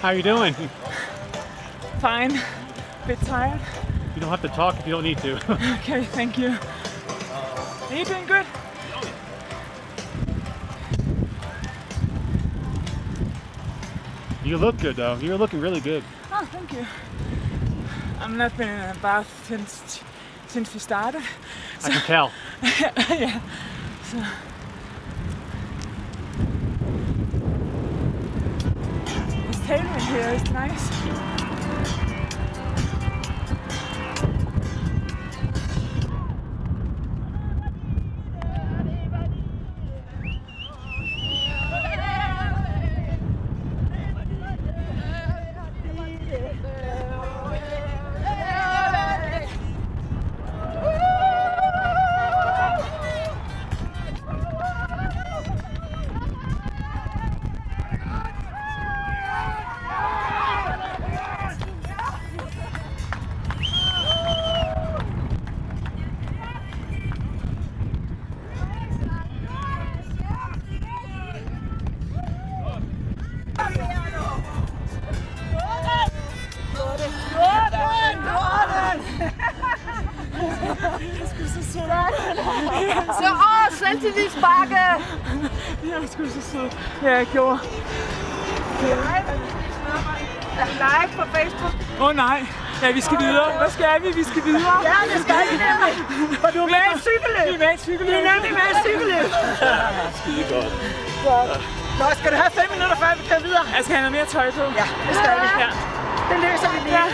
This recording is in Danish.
How are you doing? Fine. Bit tired. You don't have to talk if you don't need to. Okay, thank you. Are you doing good? You look good though. You're looking really good. Oh, thank you. I've not been in a bath since we started. I can tell. Yeah. So. This tailwind here is nice. Så selvtillidsbakke! Jeg er sgu så sød. Ja, jeg gjorde. Live på Facebook. Nej. Ja, vi skal videre. Hvad skal vi? Vi skal videre. Ja, det skal vi nemlig. For du er med i cykelløb. Vi er med i cykelløb. Vi er nemlig med i cykelløb. Skide godt. Nå, skal du have 5 minutter, før vi kører videre? Jeg skal have noget mere tøj på. Ja, det skal vi. Ja. Det løser vi lige. Ja.